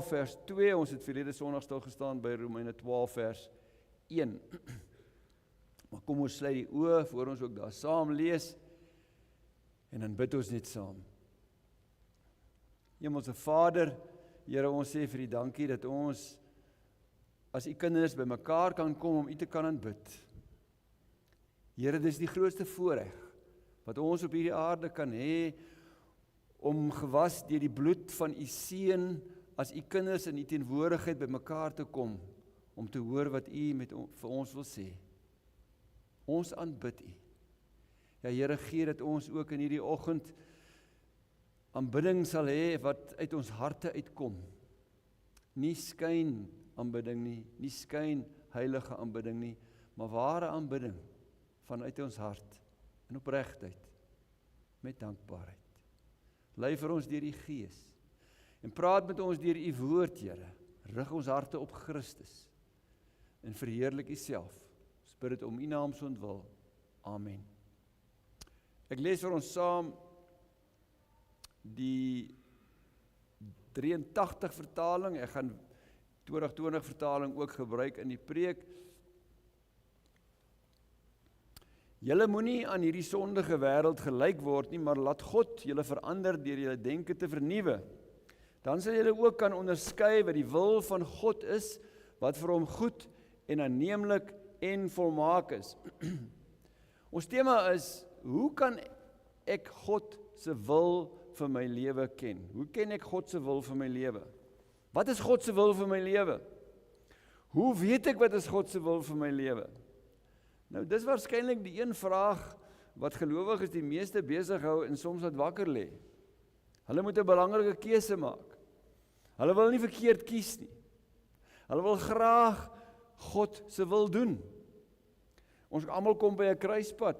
12 vers 2, ons het verlede Sondag stil gestaan by Romeine 12 vers 1. Maar kom ons sluit die oë, voor ons ook daar saam lees, en dan bid ons net saam. Hemelse Vader, Here, ons sê vir U dankie dat ons as U kinders by mekaar kan kom om U te kan aanbid. Here, dis die grootste voorreg wat ons op hierdie aarde kan hê, om gewas deur die bloed van U Seun, as U kinders in U teenwoordigheid by mekaar te kom, om te hoor wat U vir ons wil sê. Ons aanbid U. Ja, Here, gee dat ons ook in hierdie oggend aanbidding sal hê wat uit ons harte uitkom. Nie skyn aanbidding nie, nie skyn heilige aanbidding nie, maar ware aanbidding vanuit ons hart, in opregtheid, met dankbaarheid. Lei vir ons deur U Gees, en praat met ons deur U woord, Here. Rig ons harte op Christus, en verheerlik U self. Ons bid dit om U naam se ontwil. Amen. Ek lees vir ons saam die 83 vertaling, ek gaan 2020 vertaling ook gebruik in die preek. Julle moenie aan hierdie sondige wêreld gelyk word nie, maar laat God julle verander deur julle denke te vernuwe. Dan sal julle ook kan onderskei wat die wil van God is, wat vir hom goed en aanneemlik en volmaak is. Ons tema is, hoe kan ek God se wil vir my lewe ken? Hoe ken ek God se wil vir my lewe? Wat is God se wil vir my lewe? Hoe weet ek wat is God se wil vir my lewe? Nou, dis waarskynlik die een vraag wat gelowiges die meeste besig hou en soms wat wakker lê. Hulle moet 'n belangrike keuse maak. Hulle wil nie verkeerd kies nie. Hulle wil graag God se wil doen. Ons almal kom by 'n kruispunt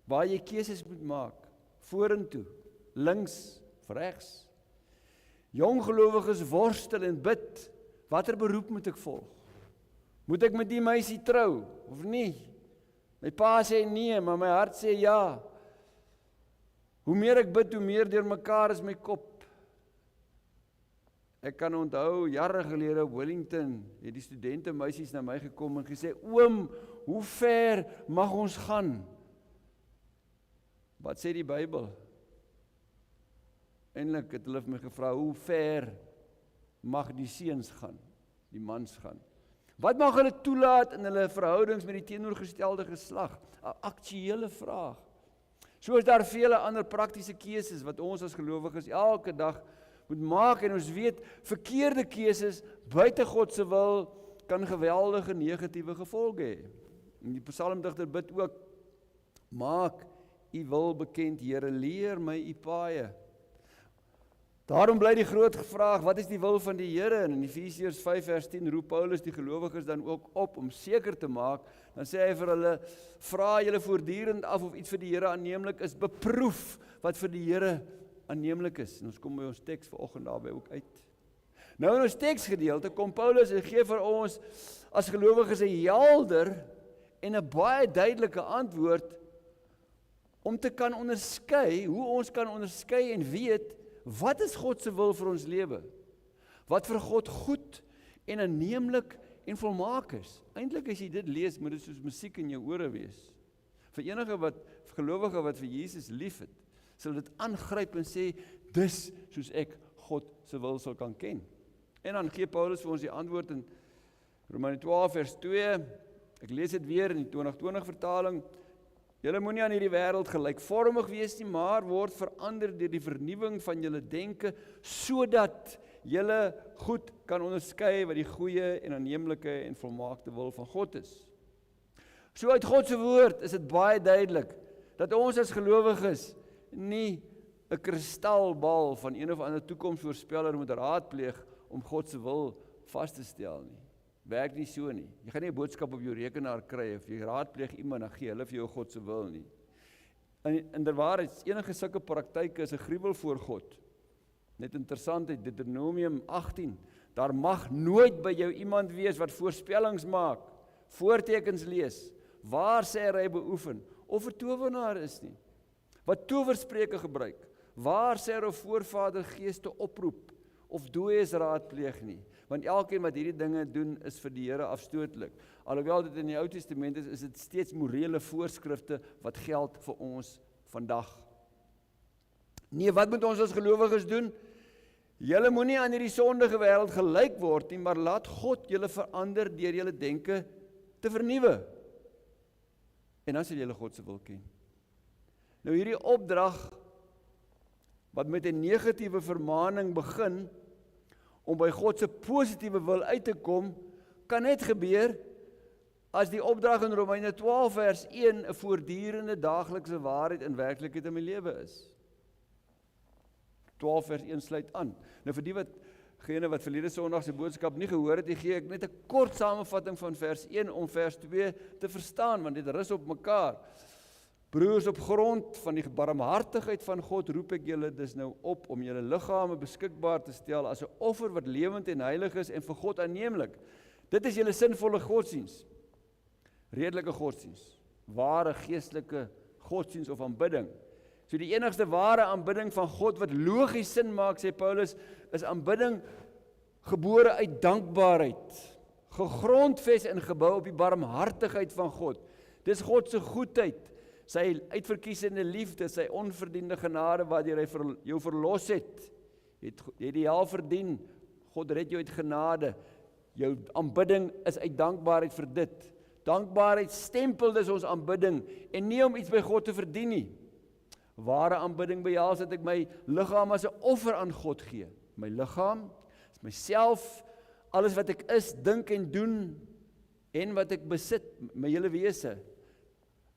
waar jy keuses moet maak, vorentoe, links, regs. Jong gelowiges worstel en bid, watter beroep moet ek volg? Moet ek met die meisie trou of nie? My pa sê nee, maar my hart sê ja. Hoe meer ek bid, hoe meer deur mekaar is my kop. Ek kan onthou, jare gelede op Wellington, het die studente meisies na my gekom en gesê, oom, hoe ver mag ons gaan? Wat sê die Bybel? Eintlik het hulle vir my gevra, hoe ver mag die seuns gaan, die mans gaan? Wat mag hulle toelaat in hulle verhoudings met die teenoorgestelde geslag? 'n Aktuele vraag. So is daar vele ander praktiese keuses wat ons as gelowiges elke dag moet maak, en ons weet, verkeerde keuses buite God se wil kan geweldige negatiewe gevolge hê. En die psalmdigter bid ook, maak U wil bekend, Here, leer my U paaie. Daarom bly die groot vraag, wat is die wil van die Here? En in Efesiërs 5 vers 10 roep Paulus die gelowiges dan ook op om seker te maak, dan sê hy vir hulle, vra julle voortdurend af of iets vir die Here aanneemlik is, beproef wat vir die Here aanneemlik is. En ons kom by ons teks vanoggend daarby ook uit. Nou in ons teksgedeelte kom Paulus en gee vir ons as gelowiges 'n helder en 'n baie duidelike antwoord om te kan onderskei, hoe ons kan onderskei en weet, wat is God se wil vir ons lewe? Wat vir God goed en aanneemlik en volmaak is? Eintlik as jy dit lees, moet dit soos musiek in jou ore wees. Vir enige gelowige wat vir Jesus liefhet, sal dit aangryp en sê, dis soos ek God se wil sal kan ken. En dan gee Paulus vir ons die antwoord in Romeine 12 vers 2, ek lees dit weer in die 2020 vertaling, julle moenie aan hierdie wêreld gelykvormig wees nie, maar word verander deur die vernuwing van julle denke, sodat julle goed kan onderskei wat die goeie en aanneemlike en volmaakte wil van God is. So uit God se woord is dit baie duidelik, dat ons as gelowiges nie 'n kristalbal van een of ander toekomsvoorspeller moet raadpleeg om God se wil vas te stel nie. Werk nie so nie. Jy gaan nie 'n boodskap op jou rekenaar kry of jy raadpleeg iemand, dan gee hulle vir jou God se wil nie. In der waarheid, enige sulke praktyke is 'n gruwel voor God. Net interessant uit Deuteronomium 18, daar mag nooit by jou iemand wees wat voorspellings maak, voortekens lees, waarsêry beoefen, of 'n towenaar is nie, wat towerspreuke gebruik, waarsêer of voorvader geeste oproep, of dooies raadpleeg nie. Want elkeen wat hierdie dinge doen, is vir die Here afstootlik. Alhoewel dit in die Ou Testament is dit steeds morele voorskrifte wat geld vir ons vandag. Nee, wat moet ons as gelowiges doen? Julle moenie aan hierdie sondige wêreld gelyk word nie, maar laat God julle verander deur julle denke te vernuwe. En dan sal julle God se wil ken. Nou hierdie opdrag wat met 'n negatiewe vermaaning begin om by God se positiewe wil uit te kom, kan net gebeur as die opdrag in Romeine 12 vers 1 'n voortdurende daaglikse waarheid in werklikheid in my lewe is. 12 vers 1 sluit aan. Nou vir diegene wat verlede Sondag se boodskap nie gehoor het, gee ek net 'n kort samevatting van vers 1 om vers 2 te verstaan, want dit rus op mekaar. Broers, op grond van die barmhartigheid van God roep ek julle dus nou op om julle liggame beskikbaar te stel as 'n offer wat lewend en heilig is en vir God aanneemlik. Dit is julle sinvolle godsdiens. Redelike godsdiens, ware geestelike godsdiens of aanbidding. So die enigste ware aanbidding van God wat logies sin maak, sê Paulus, is aanbidding gebore uit dankbaarheid, gegrondves en gebou op die barmhartigheid van God. Dis God se goedheid, sy uitverkiesende liefde, sy onverdiende genade waardeur hy jou verlos het. Jy het die hel verdien, God red jou uit genade. Jou aanbidding is uit dankbaarheid vir dit. Dankbaarheid stempel dus ons aanbidding en nie om iets by God te verdien nie. Ware aanbidding behels dat ek my liggaam as 'n offer aan God gee. My liggaam is myself, alles wat ek is, dink en doen en wat ek besit, my hele wese.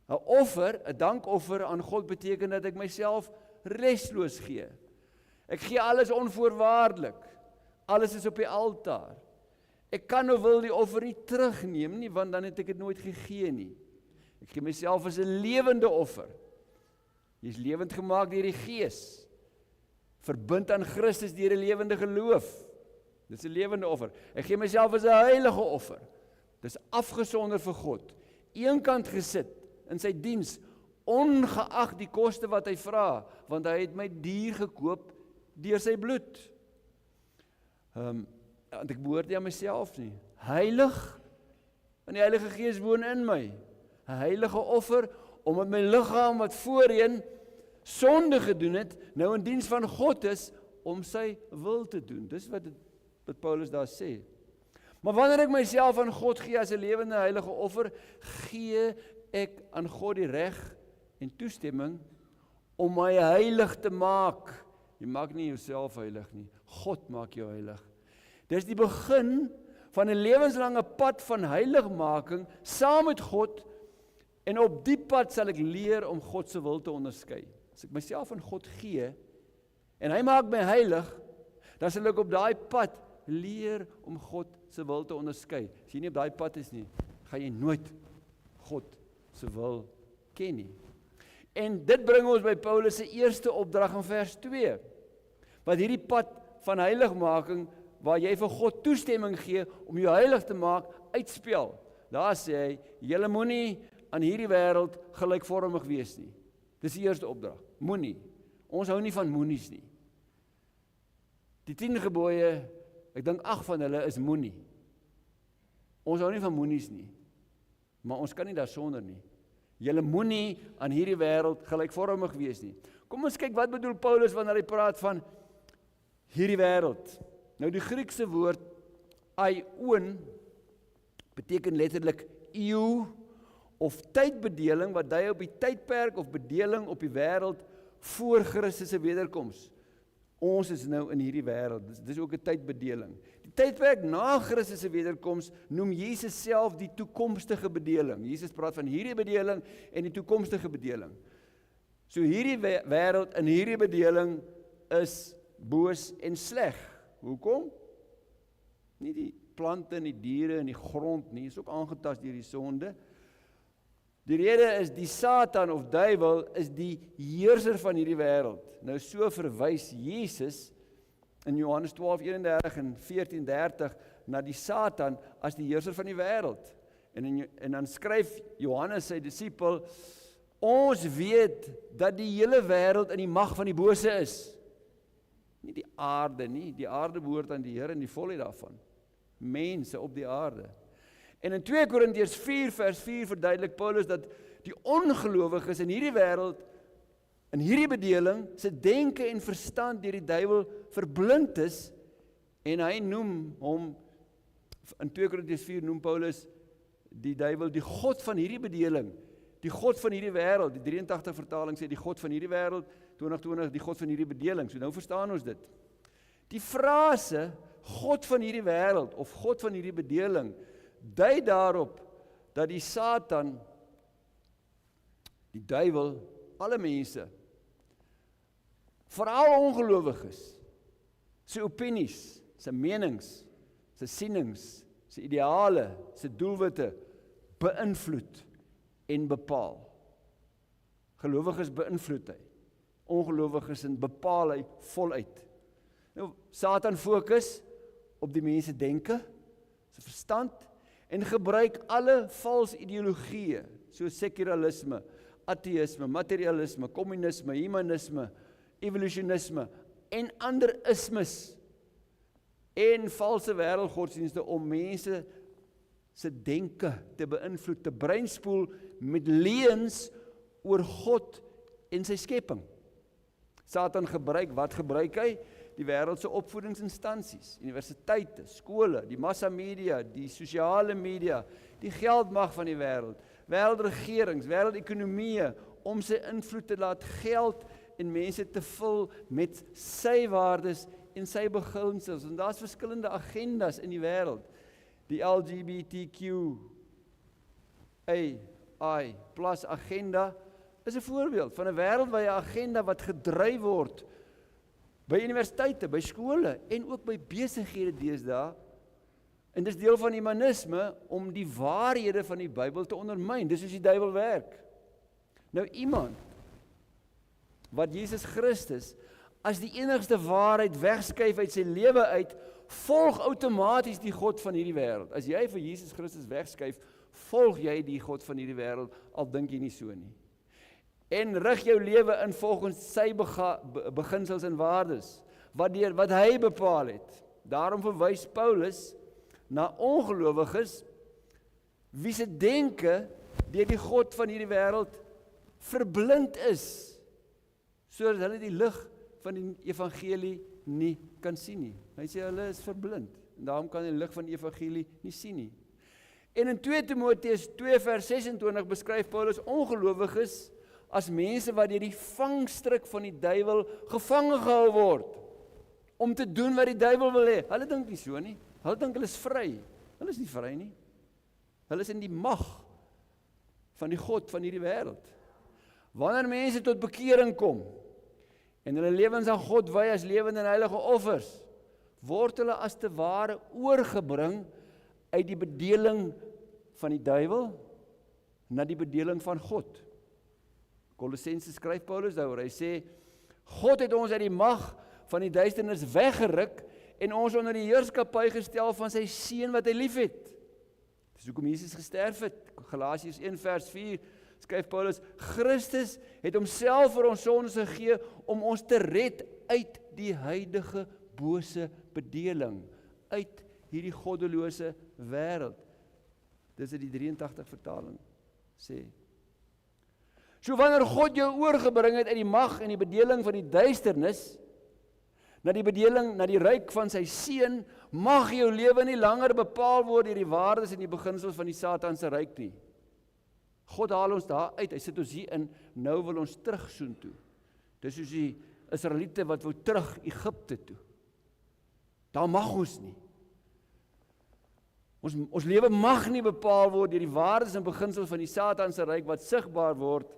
'n Offer, 'n dankoffer aan God beteken dat ek myself resloos gee. Ek gee alles onvoorwaardelik. Alles is op die altaar. Ek kan nou wil die offer nie terugneem nie, want dan het ek dit nooit gegee nie. Ek gee myself as 'n lewende offer. Jy is lewend gemaak deur die Gees. Verbind aan Christus deur 'n lewende geloof. Dis 'n lewende offer. Ek gee myself as 'n heilige offer. Dis afgesonder vir God. Eenkant gesit in sy diens, ongeag die koste wat hy vra, want hy het my duur gekoop deur sy bloed. Want ek behoort nie aan myself nie. Heilig, en die Heilige Gees woon in my. 'n Heilige offer, omdat my liggaam wat voorheen sonde gedoen het, nou in diens van God is, om sy wil te doen. Dis wat Paulus daar sê. Maar wanneer ek myself aan God gee as 'n lewende heilige offer, gee ek aan God die reg en toestemming om my heilig te maak. Jy maak nie jouself heilig nie. God maak jou heilig. Dis die begin van 'n lewenslange pad van heiligmaking saam met God, en op die pad sal ek leer om God se wil te onderskei. As ek myself aan God gee en hy maak my heilig, dan sal ek op daai pad leer om God se wil te onderskei. As jy nie op daai pad is nie, gaan jy nooit God se wil ken nie. En dit bring ons by Paulus se eerste opdrag in vers 2. Wat hierdie pad van heiligmaking, waar jy vir God toestemming gee om jou heilig te maak, uitspel. Daar sê hy, julle moenie aan hierdie wêreld gelykvormig wees nie. Dis die eerste opdrag. Moenie. Ons hou nie van moenies nie. Die 10 gebooie, ek dink 8 van hulle is moenie. Ons hou nie van moenies nie. Maar ons kan nie daarsonder nie. Julle moenie aan hierdie wêreld gelykvormig wees nie. Kom ons kyk wat bedoel Paulus wanneer hy praat van hierdie wêreld. Nou die Griekse woord aion beteken letterlik eeu of tydbedeling wat dui op die tydperk of bedeling op die wêreld voor Christus se wederkoms. Ons is nou in hierdie wêreld. Dis ook 'n tydbedeling. Die tydperk na Christus se wederkoms noem Jesus self die toekomstige bedeling. Jesus praat van hierdie bedeling en die toekomstige bedeling. So hierdie wêreld in hierdie bedeling is boos en sleg. Hoekom? Nie die plante en die diere en die grond nie, is ook aangetast deur die sonde. Die rede is die Satan of duiwel is die heerser van hierdie wêreld. Nou so verwys Jesus in Johannes 12:31 en 14:30 na die Satan as die heerser van die wêreld. En dan skryf Johannes sy disipel, ons weet dat die hele wêreld in die mag van die bose is. Nie die aarde nie, die aarde behoort aan die Here en die volheid daarvan. Mense op die aarde. En in 2 Korintiërs 4 vers 4 verduidelik Paulus dat die ongelowiges in hierdie wêreld, in hierdie bedeling, se denke en verstand deur die duiwel verblind is, en hy noem hom, in 2 Korintiërs 4 noem Paulus die duiwel die god van hierdie bedeling, die god van hierdie wêreld. Die 83 vertaling sê die god van hierdie wêreld, 2020 die god van hierdie bedeling. So nou verstaan ons dit. Die frase god van hierdie wêreld of god van hierdie bedeling dui daarop dat die Satan, die duiwel, alle mense, veral ongelowiges, sy opinies, sy menings, sy sienings, sy ideale, sy doelwitte beïnvloed en bepaal. Gelowiges beïnvloed hy, ongelowiges en bepaal hy voluit. Nou, Satan fokus op die mense denke, sy verstand, en gebruik alle vals ideologieë, soos sekularilisme, ateïsme, materialisme, kommunisme, humanisme, evolutionisme en ander ismes en valse wêreldgodsdienste om mense se denke te beïnvloed, te breinspoel met leuns oor God en sy skepping. Satan wat gebruik hy? Die wêreldse opvoedingsinstansies, universiteite, skole, die massamedia, die sosiale media, die geldmag van die wêreld, wêreldregerings, wêreldekonomieë, om sy invloed te laat geld en mense te vul met sy waardes en sy beginsels. En daar's verskillende agendas in die wêreld. Die LGBTQI+ agenda is 'n voorbeeld van 'n wêreld waar 'n agenda wat gedryf word by universiteite, by skole en ook by besighede deesdae. En dis deel van humanisme om die waarhede van die Bybel te ondermyn. Dis hoe die duiwel werk. Nou iemand wat Jesus Christus as die enigste waarheid wegskuif uit sy lewe uit, volg outomaties die God van hierdie wêreld. As jy vir Jesus Christus wegskuif, volg jy die God van hierdie wêreld, al dink jy nie so nie. En rig jou lewe in volgens sy beginsels en waardes, wat hy bepaal het. Daarom verwys Paulus na ongelowiges, wie se denke deur die God van hierdie wêreld verblind is, sodat hulle die lig van die evangelie nie kan sien nie. Hy sê hulle is verblind, en daarom kan die lig van die evangelie nie sien nie. En in 2 Timoteus 2 vers 26 beskryf Paulus ongelowiges as mense wat deur die vangstrik van die duiwel gevange gehou word, om te doen wat die duiwel wil hê. Hulle dink nie so nie. Hulle dink hulle is vry. Hulle is nie vry nie. Hulle is in die mag van die God van hierdie wêreld. Wanneer mense tot bekering kom, en hulle lewens aan God wy as lewende en heilige offers, word hulle as te ware oorgebring uit die bedeling van die duiwel na die bedeling van God. Kolossense skryf Paulus daaroor, hy sê, God het ons uit die mag van die duisternis weggeruk en ons onder die heerskappy gestel van sy seun wat hy liefhet. Dis hoekom Jesus gesterf het. Galasiërs 1 vers 4 skryf Paulus, Christus het homself vir ons sondes gegee om ons te red uit die huidige bose bedeling, uit hierdie goddelose wêreld. Dis wat die 83 vertaling sê. So wanneer God jou oorgebring het uit die mag en die bedeling van die duisternis, na die bedeling, na die ryk van sy seun, mag jou lewe nie langer bepaal word deur die waardes en die beginsels van die Satan se ryk nie. God haal ons daar uit, hy sit ons hier in, nou wil ons terug soontoe. Dis soos die Israeliete wat wou terug Egipte toe. Daar mag ons nie. Ons lewe mag nie bepaal word deur die waardes en beginsels van die Satan se ryk wat sigbaar word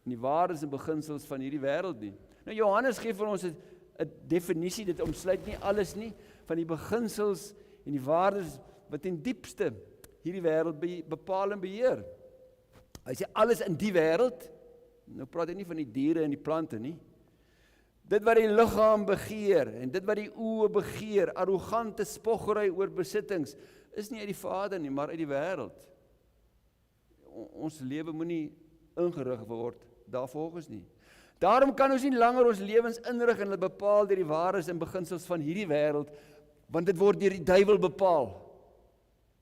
in die waardes en beginsels van hierdie wêreld nie. Nou Johannes gee vir ons 'n definisie, dit omsluit nie alles nie, van die beginsels en die waardes wat ten diepste hierdie wêreld bepaal en beheer. Hy sê alles in die wêreld, nou praat hy nie van die diere en die plante nie, dit wat die liggaam begeer en dit wat die oë begeer, arrogante spoggery oor besittings, is nie uit die Vader nie, maar uit die wêreld. Ons lewe moenie ingerig word daarvolgens nie. Daarom kan ons nie langer ons lewens inrig en dit bepaal deur die waardes en beginsels van hierdie wêreld, want dit word deur die duiwel bepaal.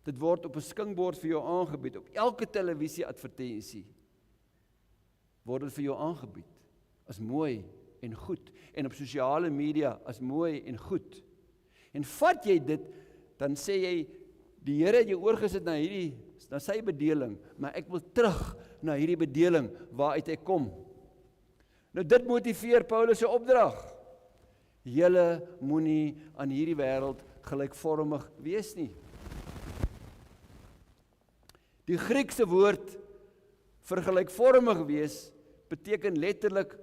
Dit word op 'n skinkbord vir jou aangebied, op elke televisie-advertensie word dit vir jou aangebied, as mooi en goed, en op sosiale media as mooi en goed. En vat jy dit, dan sê jy, die Here het jou oorgesit na sy bedeling, maar ek wil terug na hierdie bedeling waaruit ek kom. Nou dit motiveer Paulus se opdrag. Julle moenie aan hierdie wêreld gelykvormig wees nie. Die Griekse woord vir gelykvormig wees beteken letterlik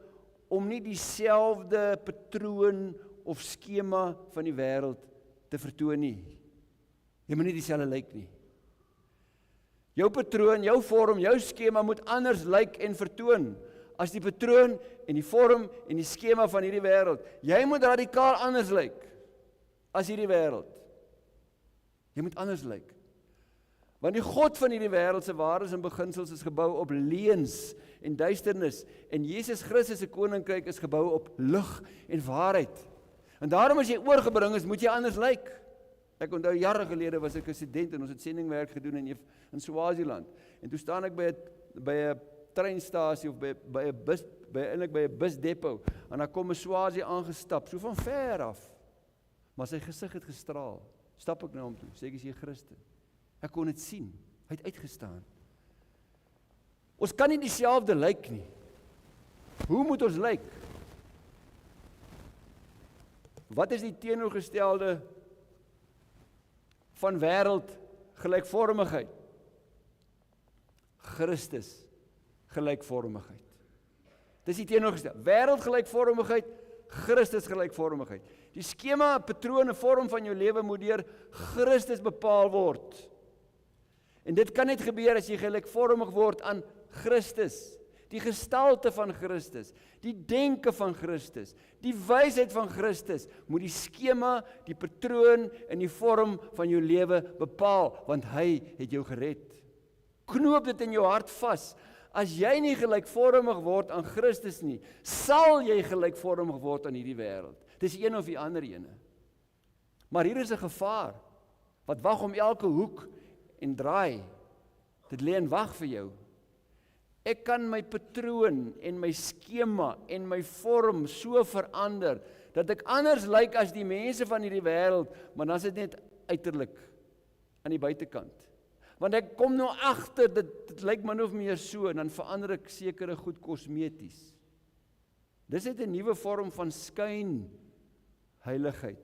om nie dieselfde patroon of skema van die wêreld te vertoon nie. Jy moet nie dieselfde lyk nie. Jou patroon, jou vorm, jou skema moet anders lyk en vertoon as die patroon en die vorm en die skema van hierdie wêreld. Jy moet radikaal anders lyk as hierdie wêreld. Jy moet anders lyk. Want die God van hierdie wêreld se waardes en beginsels is gebou op leuns en duisternis, en Jesus Christus se koninkryk is gebou op lig en waarheid. En daarom as jy oorgebring is, moet jy anders lyk. Ek onthou jare gelede was ek 'n student en ons het sendingwerk gedoen in Swaziland. En toe staan ek by 'n treinstasie of by 'n busdepot, en daar kom 'n Swazi aangestap, so van ver af. Maar sy gesig het gestraal. Stap ek na hom toe, sê ek, is jy Christen? Ek kon dit sien. Hy het uitgestaan. Ons kan nie dieselfde lyk nie. Hoe moet ons lyk? Wat is die teenoorgestelde van wêreld gelykvormigheid? Christus gelykvormigheid. Dis die teenoorgestelde. Wêreld gelykvormigheid, Christus gelykvormigheid. Die skema, patroon en vorm van jou lewe moet deur Christus bepaal word. En dit kan net gebeur as jy gelykvormig word aan Christus, die gestalte van Christus, die denke van Christus, die wysheid van Christus, moet die skema, die patroon en die vorm van jou lewe bepaal, want hy het jou gered. Knoop dit in jou hart vas. As jy nie gelykvormig word aan Christus nie, sal jy gelykvormig word aan hierdie wêreld. Dis een of die ander ene. Maar hier is 'n gevaar, wat wag om elke hoek en draai. Dit lê en wag vir jou. Ek kan my patroon en my skema en my vorm so verander, dat ek anders lyk as die mense van hierdie wêreld, maar dan is dit net uiterlik, aan die buitekant. Want ek kom nou agter, dit lyk min of meer so, en dan verander ek sekere goed kosmeties. Dis net 'n nuwe vorm van skynheiligheid.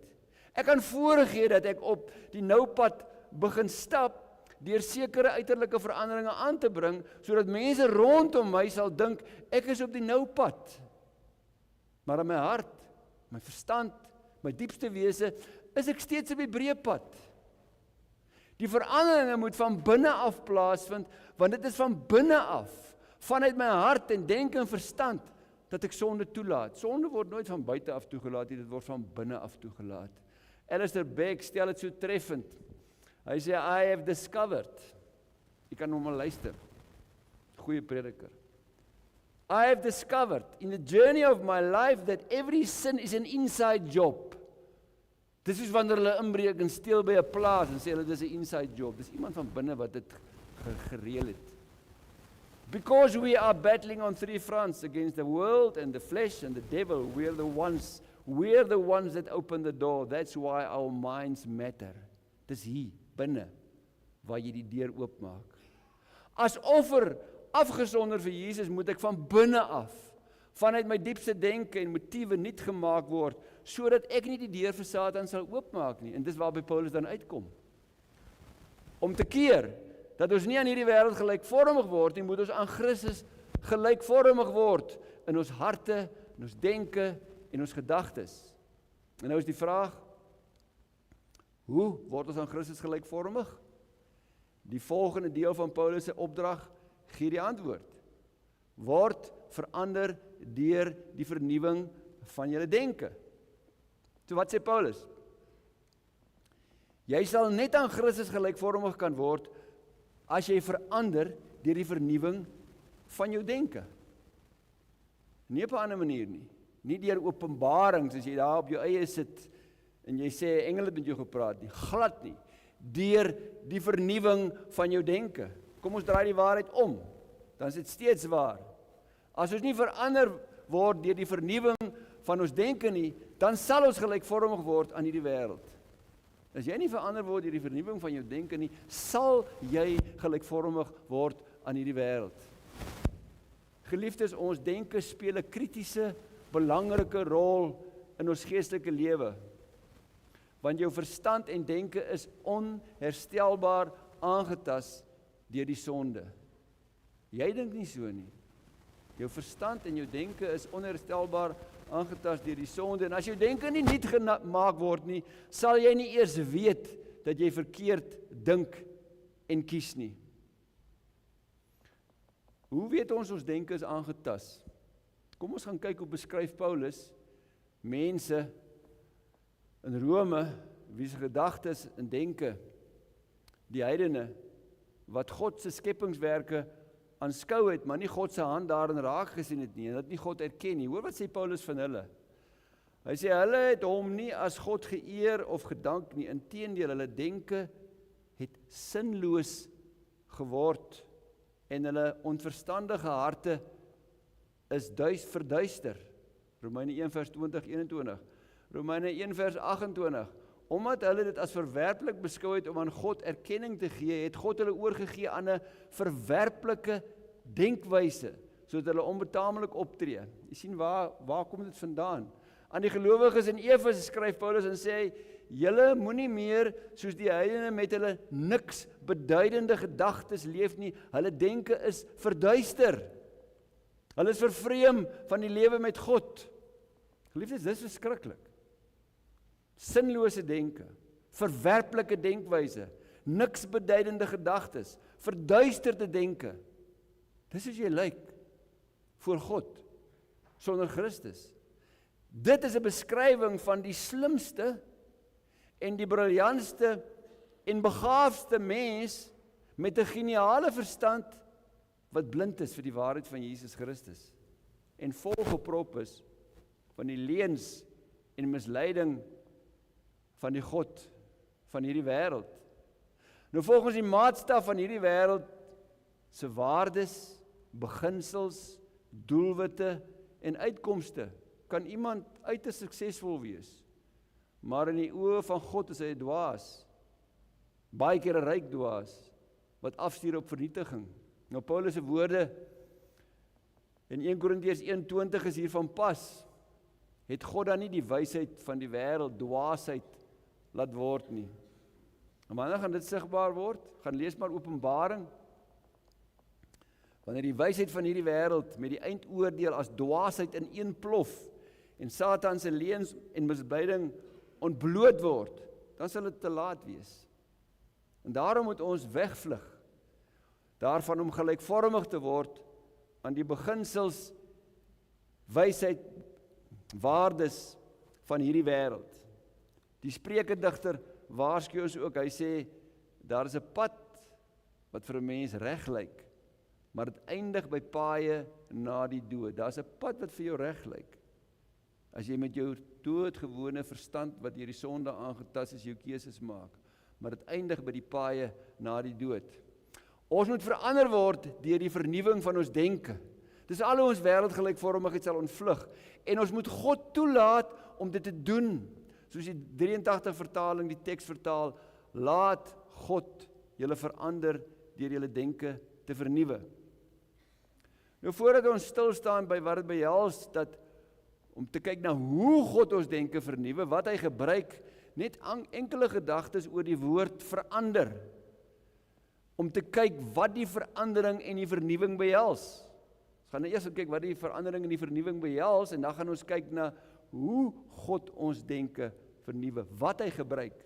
Ek kan voorgee dat ek op die noupad begin stap, deur sekere uiterlike veranderinge aan te bring, sodat mense rondom my sal dink, ek is op die nou pad. Maar in my hart, my verstand, my diepste wese, is ek steeds op die breë pad. Die veranderinge moet van binne af plaasvind, want dit is van binne af, vanuit my hart en denke en verstand, dat ek sonde toelaat. Sonde word nooit van buite af toegelaat, dit word van binne af toegelaat. Alistair Begg stel dit so treffend. Hy sê, I have discovered. Jy kan hom maar luister. Goeie prediker. I have discovered in the journey of my life that every sin is an inside job. Dis is wanneer hulle inbreek en steel by 'n plaas en sê hulle dis 'n inside job. Dis iemand van binne wat dit gereël het. Because we are battling on three fronts against the world and the flesh and the devil, we're the ones that open the door. That's why our minds matter. Dis hier binne waar jy die deur oopmaak. As offer afgesonder vir Jesus moet ek van binne af, vanuit my diepste denke en motiewe nuut gemaak word, sodat ek nie die deur vir Satan sal oopmaak nie. En dis waarby Paulus dan uitkom. Om te keer dat ons nie aan hierdie wêreld gelykvormig word nie, moet ons aan Christus gelykvormig word in ons harte, in ons denke en ons gedagtes. En nou is die vraag, hoe word ons aan Christus gelykvormig? Die volgende deel van Paulus se opdrag gee die antwoord. Word verander deur die vernuwing van julle denke. So wat sê Paulus? Jy sal net aan Christus gelykvormig kan word as jy verander deur die vernuwing van jou denke. Nie op 'n ander manier nie. Nie deur openbarings as jy daar op jou eie sit en jy sê engele het met jou gepraat nie, glad nie. Deur die vernuwing van jou denke. Kom ons draai die waarheid om, dan is dit steeds waar. As ons nie verander word deur die vernuwing van ons denke nie, dan sal ons gelykvormig word aan hierdie wêreld. As jy nie verander word deur die vernuwing van jou denke nie, sal jy gelykvormig word aan hierdie wêreld. Geliefdes, ons denke speel 'n kritiese, belangrike rol in ons geestelike lewe. Want jou verstand en denke is onherstelbaar aangetas deur die sonde. Jy dink nie so nie. Jou verstand en jou denke is onherstelbaar aangetas deur die sonde. En as jou denke nie nuut gemaak word nie, sal jy nie eers weet dat jy verkeerd dink en kies nie. Hoe weet ons denke is aangetas? Kom ons gaan kyk hoe beskryf Paulus mense in Rome, wie se gedagtes en denke, die heidene, wat God se skepingswerke aanskou het, maar nie God se hand daarin raak gesien het nie, en dat nie God erken nie. Hoor wat sê Paulus van hulle? Hy sê, hulle het hom nie as God geëer of gedank nie, inteendeel, hulle denke het sinloos geword, en hulle onverstandige harte is verduister. Romeine 1 vers 20-21. Romeine 1 vers 28. Omdat hulle dit as verwerplik beskou het om aan God erkenning te gee, het God hulle oorgegee aan 'n verwerplike denkwyse, sodat hulle onbetaamlik optree. Jy sien waar kom dit vandaan? Aan die gelowiges in Efese skryf Paulus en sê hy, julle moenie meer soos die heidene met hulle niks beduidende gedagtes leef nie, hulle denke is verduister. Hulle is vervreem van die lewe met God. Geliefdes, dis verskriklik. Sinlose denke, verwerplike denkwyse, niks beduidende gedagtes, verduisterde denke. Dis hoe jy lyk voor God, sonder Christus. Dit is 'n beskrywing van die slimste en die briljantste en begaafdste mens met 'n geniale verstand wat blind is vir die waarheid van Jesus Christus en volgeprop is van die leuns en misleiding van die God van hierdie wêreld. Nou volgens die maatstaf van hierdie wêreld se waardes, beginsels, doelwitte en uitkomste kan iemand uiters suksesvol wees. Maar in die oë van God is hy 'n dwaas. Baie keer 'n ryk dwaas wat afstuur op vernietiging. Nou Paulus se woorde in 1 Korintiërs 1:20 is hiervan pas. Het God dan nie die wysheid van die wêreld dwaasheid laat word nie? En wanneer gaan dit sigbaar word? Gaan lees maar Openbaring. Wanneer die wysheid van hierdie wêreld met die eindoordeel as dwaasheid ineenplof en Satan se leuns en misleiding ontbloot word, dan sal dit te laat wees. En daarom moet ons wegvlug daarvan om gelykvormig te word aan die beginsels, wysheid, waardes van hierdie wêreld. Die Spreukedigter waarsku ons ook, hy sê, daar is 'n pad wat vir 'n mens reg lyk, maar dit eindig by paaie na die dood. Daar's 'n pad wat vir jou reg lyk. As jy met jou doodgewone verstand wat deur die sonde aangetas is, jou keuses maak, maar dit eindig by die paaie na die dood. Ons moet verander word deur die vernuwing van ons denke. Dis al hoe ons wêreldgelykvormigheid sal ontvlug. En ons moet God toelaat om dit te doen. Soos die 83 vertaling die teks vertaal, laat God julle verander deur julle denke te vernuwe. Nou voordat ons stil staan by wat dit behels, dat om te kyk na hoe God ons denke vernuwe, wat hy gebruik, net enkele gedagtes oor die woord verander. Om te kyk wat die verandering en die vernuwing behels. Ons gaan nou eers kyk wat die verandering en die vernuwing behels, en dan gaan ons kyk na hoe God ons denke vernuwe, wat hy gebruik.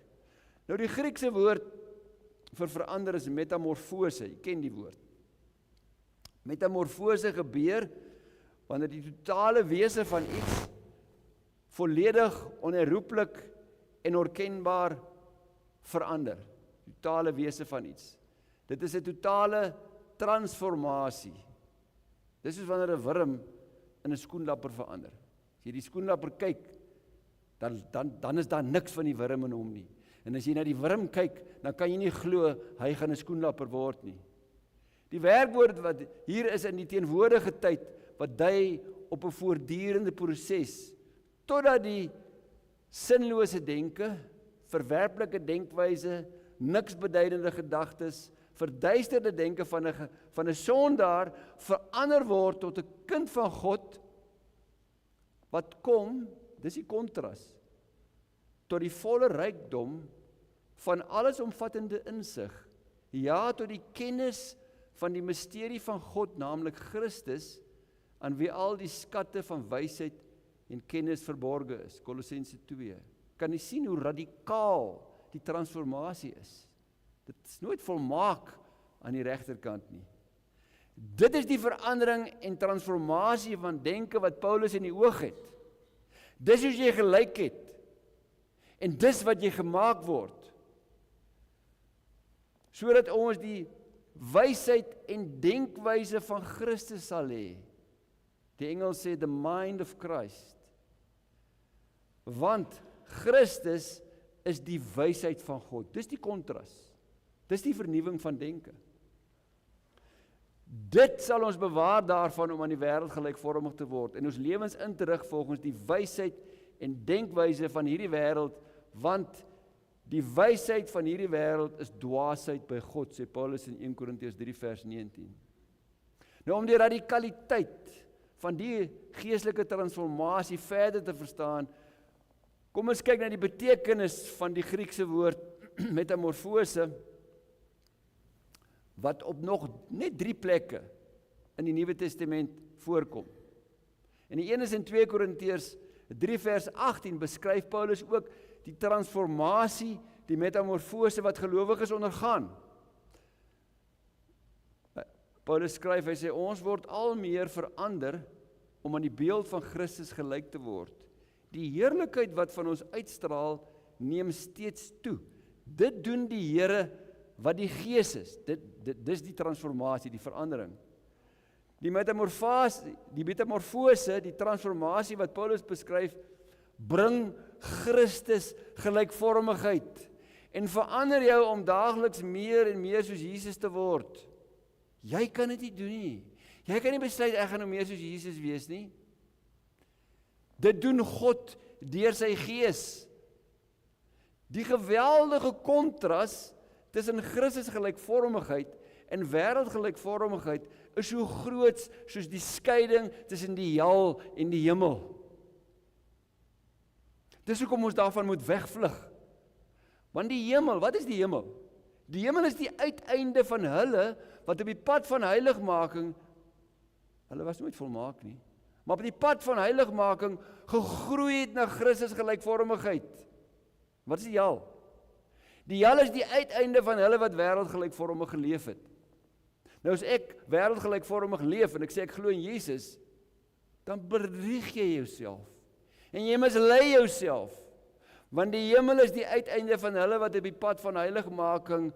Nou die Griekse woord vir verander is metamorfose, jy ken die woord. Metamorfose gebeur wanneer die totale wese van iets volledig, onherroepelik en onkenbaar verander. Totale wese van iets. Dit is 'n totale transformasie. Dis soos wanneer 'n wurm in 'n skoenlapper verander. As jy die skoenlapper kyk, dan is daar niks van die wurm in hom nie. En as jy na die wurm kyk, dan kan jy nie glo hy gaan 'n skoenlapper word nie. Die werkwoord wat hier is in die teenwoordige tyd, wat dui op 'n voortdurende proses, totdat die sinlose denke, verwerplike denkwyse, niks beduidende gedagtes, verduisterde denke van 'n sondaar verander word tot 'n kind van God, wat kom, dis die kontras, tot die volle rykdom van allesomvattende insig, ja, tot die kennis van die misterie van God, naamlik Christus, aan wie al die skatte van wysheid en kennis verborge is. Kolossense 2. Kan jy sien hoe radikaal die transformasie is? Dit is nooit volmaak aan die regterkant nie. Dit is die verandering en transformasie van denke wat Paulus in die oog het. Dis hoe jy gelyk het. En dis wat jy gemaak word. Sodat ons die wysheid en denkwyse van Christus sal hê. Die Engels sê the mind of Christ. Want Christus is die wysheid van God. Dis die kontras. Dis die vernuwing van denke. Dit sal ons bewaar daarvan om aan die wêreld gelykvormig te word en ons lewens in te rig volgens die wysheid en denkwyse van hierdie wêreld, want die wysheid van hierdie wêreld is dwaasheid by God, sê Paulus in 1 Korintiërs 3 vers 19. Nou om die radikaliteit van die geestelike transformasie verder te verstaan, kom ons kyk na die betekenis van die Griekse woord metamorfose, wat op nog net 3 plekke in die Nuwe Testament voorkom. En die een is in 2 Korintiërs 3 vers 18 beskryf Paulus ook die transformasie, die metamorfose wat gelowiges ondergaan. Paulus skryf, hy sê, ons word al meer verander om aan die beeld van Christus gelyk te word. Die heerlikheid wat van ons uitstraal, neem steeds toe. Dit doen die Here wat die Gees is. Dis die transformasie, die verandering. Die metamorfose, die transformasie wat Paulus beskryf, bring Christus gelykvormigheid en verander jou om daagliks meer en meer soos Jesus te word. Jy kan dit nie doen nie. Jy kan nie besluit ek gaan nou meer soos Jesus wees nie. Dit doen God deur sy Gees. Die geweldige kontras tussen Christus gelykvormigheid en wêreldgelykvormigheid is so groot soos die skeiding tussen die hel en die hemel. Dis hoekom ons daarvan moet wegvlug. Want die hemel, wat is die hemel? Die hemel is die uiteinde van hulle wat op die pad van heiligmaking, hulle was nooit volmaak nie, maar op die pad van heiligmaking gegroei het na Christus gelykvormigheid. Wat is die hel? Die hel is die uiteinde van hulle wat wêreldgelykvormig geleef het. Nou as ek wêreldgelykvormig leef en ek sê ek glo in Jesus, dan bedrieg jy jouself. En jy mislei jouself. Want die hemel is die uiteinde van hulle wat op die pad van heiligmaking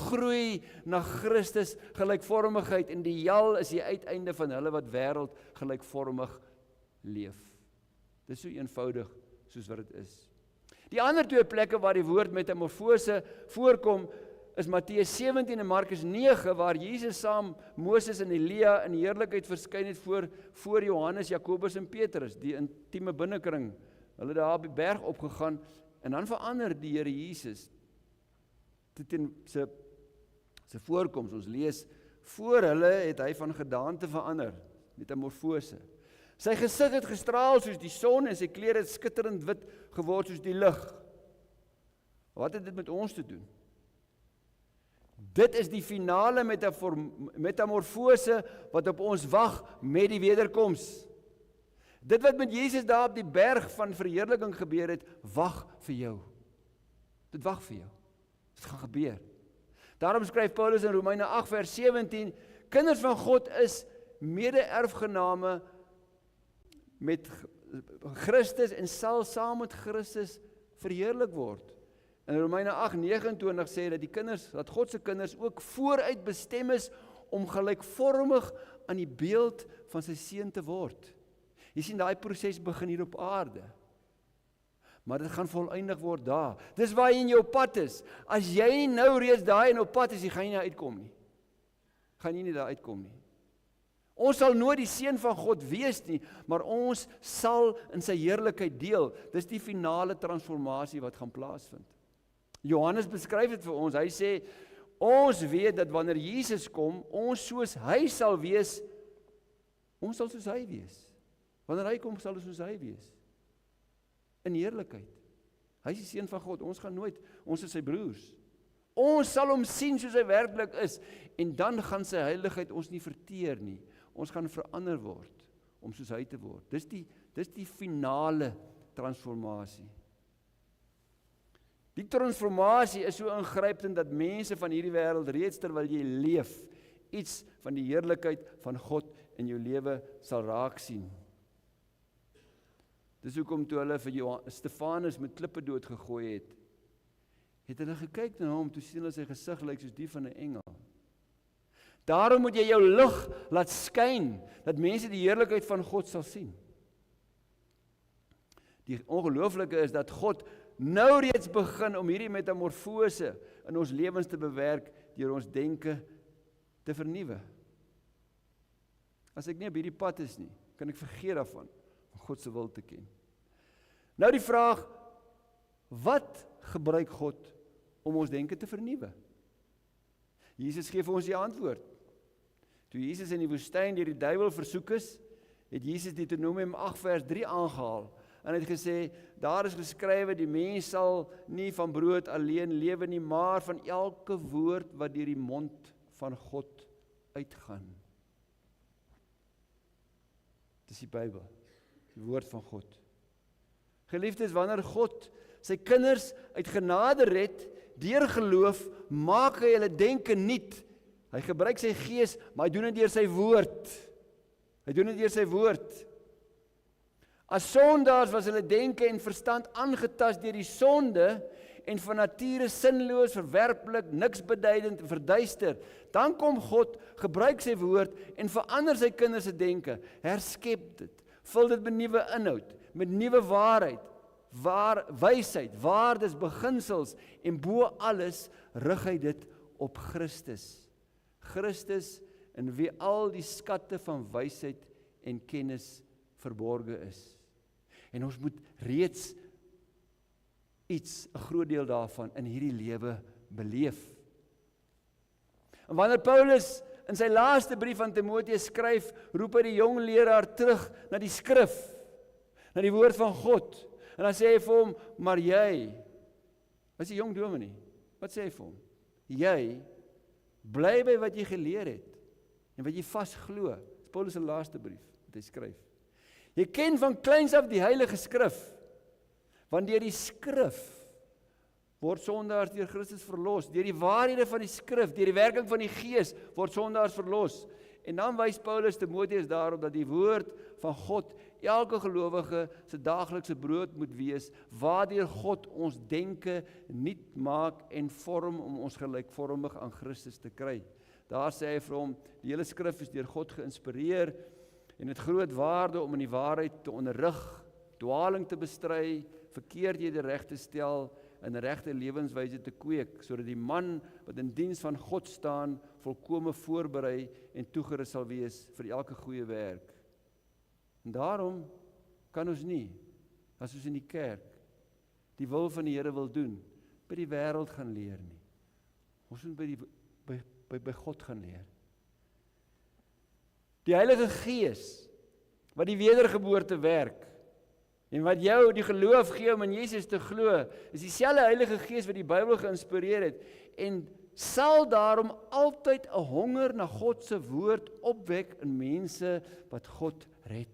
groei na Christus gelykvormigheid en die hel is die uiteinde van hulle wat wêreld gelykvormig leef. Dit is so eenvoudig soos wat dit is. Die ander 2 plekke waar die woord metamorfose voorkom is Matteus 17 en Markus 9 waar Jesus saam Moses en Elia in heerlikheid verskyn het voor Johannes, Jakobus en Petrus, die intieme binnekring. Hulle daar op die berg opgegaan en dan verander die Here Jesus dit in sy voorkoms. Ons lees, voor hulle het hy van gedaante verander, metamorfose. Sy gesig het gestraal soos die son en sy klere het skitterend wit geword soos die lig. Wat het dit met ons te doen? Dit is die finale metamorfose wat op ons wag met die wederkoms. Dit wat met Jesus daar op die berg van verheerliking gebeur het, wag vir jou. Dit wag vir jou. Dit gaan gebeur. Daarom skryf Paulus in Romeine 8 vers 17, kinders van God is mede-erfgename met Christus en sal saam met Christus verheerlik word. In Romeine 8:29 sê dat God se kinders ook vooruit bestem is om gelykvormig aan die beeld van sy seun te word. Jy sien, daai proses begin hier op aarde. Maar dit gaan voleindig word daar. Dis waar jy in jou pad is. As jy nie nou reeds daar in jou pad is, jy gaan nie uitkom nie. Gaan jy nie daar uitkom nie. Ons sal nooit die seun van God wees nie, maar ons sal in sy heerlikheid deel. Dis die finale transformasie wat gaan plaasvind. Johannes beskryf dit vir ons. Hy sê, ons weet dat wanneer Jesus kom, ons soos hy sal wees, ons sal soos hy wees. Wanneer hy kom, sal ons soos hy wees. In heerlikheid. Hy is die seun van God. Ons gaan nooit, ons is sy broers. Ons sal hom sien soos hy werklik is, en dan gaan sy heiligheid ons nie verteer nie. Ons gaan verander word, om soos hy te word. Dis die finale transformasie. Die transformasie is so ingrypend dat mense van hierdie wêreld reeds terwyl jy leef, iets van die heerlikheid van God in jou lewe sal raak sien. Dis hoekom toe hulle vir Stefanus met klippe doodgegooi het hulle gekyk na hom, toe sien hulle sy gesig lyk soos die van 'n engel. Daarom moet jy jou lig laat skyn, dat mense die heerlikheid van God sal sien. Die ongelooflike is dat God nou reeds begin om hierdie metamorfose in ons lewens te bewerk, deur ons denke te vernuwe. As ek nie op hierdie pad is nie, kan ek vergeet daarvan, om God se wil te ken. Nou die vraag, wat gebruik God om ons denke te vernuwe? Jesus gee vir ons die antwoord. Toe Jesus in die woestyn deur die duiwel versoek is, het Jesus Deuteronomium 8 vers 3 aangehaal, en hy het gesê, daar is geskrywe, die mens sal nie van brood alleen lewe nie, maar van elke woord wat deur die mond van God uitgaan. Dis die Bybel, die woord van God. Geliefdes, wanneer God sy kinders uit genade red, deur geloof, maak hy hulle denke nuut. Hy gebruik sy gees, maar hy doen dit deur sy woord. Hy doen dit deur sy woord. As sondaars was hulle denke en verstand aangetast deur die sonde en van nature sinloos, verwerplik, niks beduidend en verduister. Dan kom God, gebruik sy woord en verander sy kinders se denke, herskep dit, vul dit met nuwe inhoud, met nuwe waarheid, wysheid, waardes, beginsels en bo alles rig hy dit op Christus. Christus in wie al die skatte van wysheid en kennis verborge is. En ons moet reeds iets, 'n groot deel daarvan in hierdie lewe beleef. En wanneer Paulus in sy laaste brief aan Timoteus skryf, roep hy die jong leraar terug na die skrif, na die woord van God. En dan sê hy vir hom, maar jy, as die jong dominee, wat sê hy vir hom? Jy, bly by wat jy geleer het, en wat jy vas glo. Dis Paulus se laaste brief, wat hy skryf. Jy ken van kleins af die heilige skrif, want deur die skrif word sondaars deur Christus verlos, deur die waarhede van die skrif, deur die werking van die gees, word sondaars verlos. En dan wys Paulus Timoteus daarop dat die woord van God elke gelowige se daaglikse brood moet wees, waardeur God ons denke nuut maak en vorm om ons gelykvormig aan Christus te kry. Daar sê hy vir hom, die hele skrif is deur God geïnspireer en het groot waarde om in die waarheid te onderrig, dwaling te bestry, verkeerdhede reg te stel en regte lewenswyse te kweek, sodat die man wat in diens van God staan, volkome voorberei en toegerus sal wees vir elke goeie werk. En daarom kan ons nie, as ons in die kerk die wil van die Here wil doen, by die wêreld gaan leer nie. Ons moet by God gaan leer. Die Heilige Gees, wat die wedergeboorte werk, en wat jou die geloof gee om in Jesus te glo, is dieselfde Heilige Gees wat die Bybel geïnspireer het, en sal daarom altyd 'n honger na God se woord opwek in mense wat God red.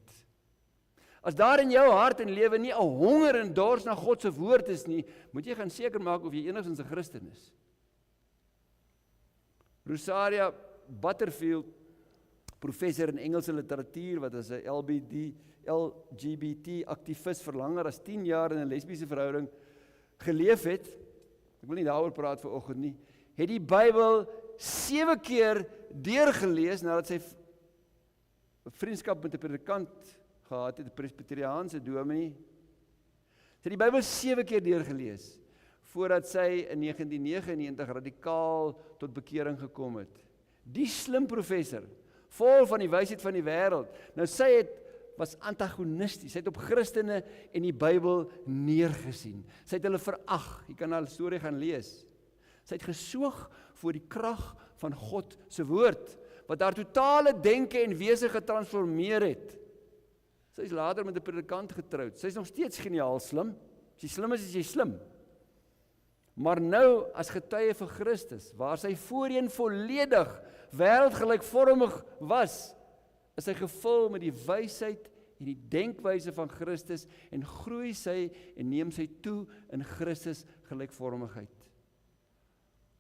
As daar in jou hart en lewe nie 'n honger en dors na God se woord is nie, moet jy gaan seker maak of jy enigstens 'n Christen is. Rosaria Butterfield, professor in Engelse literatuur, wat as 'n LGBT aktivis vir langer as 10 jaar in 'n lesbiese verhouding geleef het, ek wil nie daaroor praat vanoggend nie, het die Bybel 7 keer deurgelees nadat sy vriendskap met 'n predikant gehad het, 'n Presbyteriaanse dominee. Sy het die Bybel 7 keer deurgelees, voordat sy in 1999 radikaal tot bekering gekom het. Die slim professor, vol van die wysheid van die wêreld. Nou sy was antagonisties, sy het op Christene en die Bybel neergesien. Sy het hulle verag, jy kan haar storie gaan lees. Sy het gesoog voor die krag van God se woord, wat haar totale denke en wese getransformeer het. Sy is later met 'n predikant getroud. Sy is nog steeds geniaal slim. As jy slim is jy slim. Maar nou, as getuie vir Christus, waar sy voorheen volledig wêreldgelykvormig was, is sy gevul met die wysheid en die denkwyse van Christus en groei sy en neem sy toe in Christus gelykvormigheid.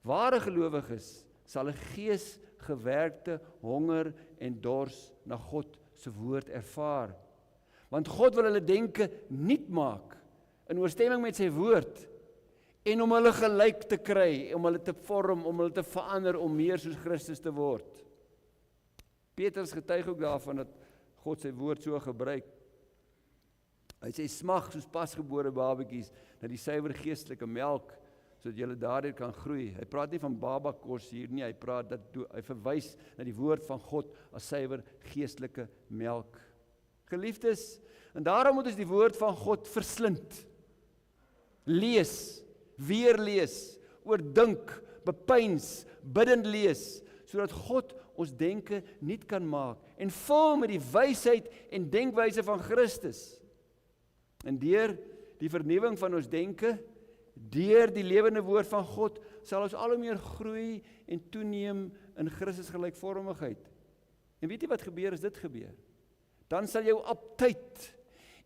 Ware gelowiges sal 'n geesgewerkte honger en dors na God se woord ervaar. Want God wil hulle denke nuut maak in ooreenstemming met sy woord en om hulle gelyk te kry, om hulle te vorm, om hulle te verander, om meer soos Christus te word. Petrus getuig ook daarvan dat God sy woord so gebruik. Hy sê smag soos pasgebore babatjies na die suiwer geestelike melk, sodat julle daardeur kan groei. Hy praat nie van babakos hier nie, hy verwys na die woord van God as suiwer geestelike melk. Geliefdes, en daarom moet ons die woord van God verslind. Lees, weer lees, oordink, bepeins, bidend lees, sodat God ons denke nuut kan maak en vul met die wysheid en denkwyse van Christus. En deur die vernuwing van ons denke, deur die lewende woord van God, sal ons al hoe meer groei en toeneem in Christus gelykvormigheid. En weet jy wat gebeur as dit gebeur? Dan sal jou aptyt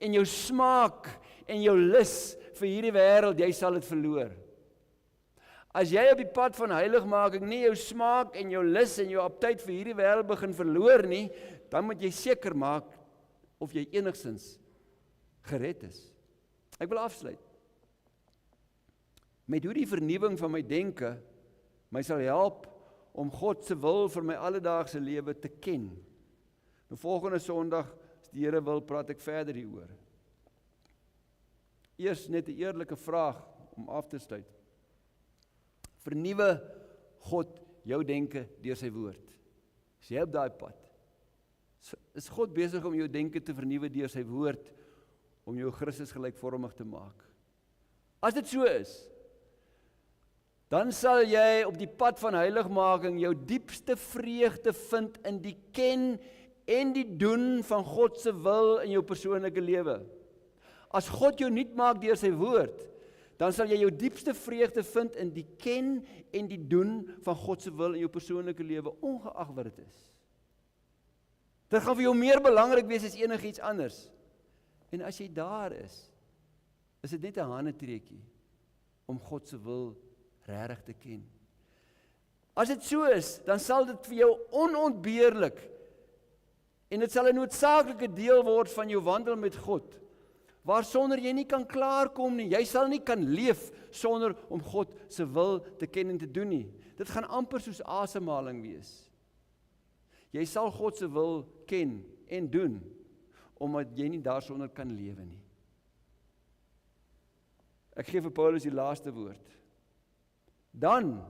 en jou smaak en jou lus vir hierdie wêreld, jy sal dit verloor. As jy op die pad van heiligmaking nie jou smaak en jou lus en jou aptyt vir hierdie wêreld begin verloor nie, dan moet jy seker maak of jy enigstens gered is. Ek wil afsluit met hoe die vernuwing van my denke my sal help om God se wil vir my alledaagse lewe te ken. Nou volgende Sondag, as die Here wil, praat ek verder hieroor. Eers net 'n eerlike vraag om af te sluit. Vernuwe God jou denke deur sy woord. Is jy op daai pad? Is God besig om jou denke te vernuwe deur sy woord, om jou Christus gelykvormig te maak? As dit so is, dan sal jy op die pad van heiligmaking jou diepste vreugde vind in die ken en die doen van God se wil in jou persoonlike lewe. As God jou nuut maak deur sy woord, dan sal jy jou diepste vreugde vind in die ken en die doen van God se wil in jou persoonlike lewe, ongeag wat dit is. Dit gaan vir jou meer belangrik wees as enigiets anders. En as jy daar is dit net 'n handetrekkie om God se wil regtig te ken. As dit so is, dan sal dit vir jou onontbeerlik en dit sal 'n noodsaaklike deel word van jou wandel met God, waarsonder jy nie kan klaarkom nie. Jy sal nie kan leef sonder om God se wil te ken en te doen nie. Dit gaan amper soos asemhaling wees. Jy sal God se wil ken en doen, omdat jy nie daarsonder kan lewe nie. Ek gee vir Paulus die laaste woord. Dan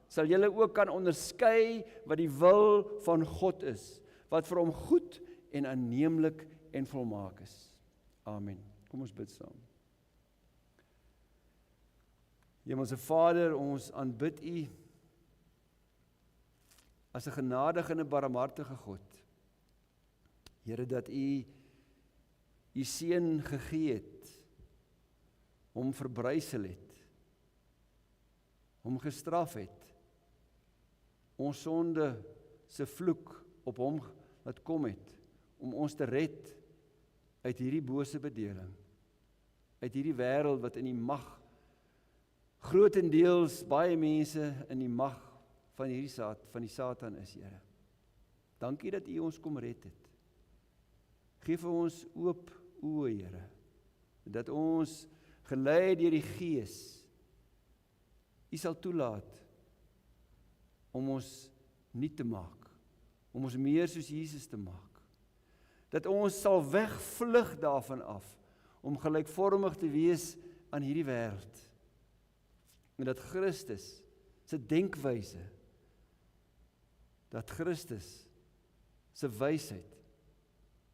sal julle ook kan onderskei wat die wil van God is, wat vir hom goed en aanneemlik en volmaak is. Amen. Kom ons bid saam. Hemelse Vader, ons aanbid U as 'n genadige en 'n barmhartige God. Here, dat U U seun gegee het, hom verbrysel het, hom gestraf het, ons sonde se vloek op hom laat kom het, om ons te red uit hierdie bose bedeling, uit hierdie wêreld wat in die mag, grootendeels baie mense in die mag van die Satan is, Here. Dankie dat U ons kom red het. Geef vir ons oop oë, Here, dat ons gelei deur die Gees U sal toelaat om ons nuut te maak, om ons meer soos Jesus te maak. dat ons sal wegvlug daarvan af, om gelykvormig te wees aan hierdie wêreld. En dat Christus se denkwyse, dat Christus se wysheid,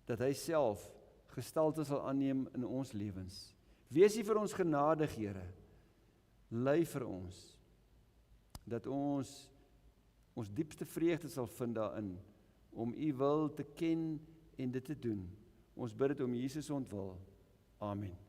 dat hy self gestalte sal aanneem in ons lewens. Wees U vir ons genadig, Here. Lei vir ons, dat ons diepste vreugde sal vind daarin, om U wil te ken en dit te doen. Ons bid dit om Jesus ontwil. Amen.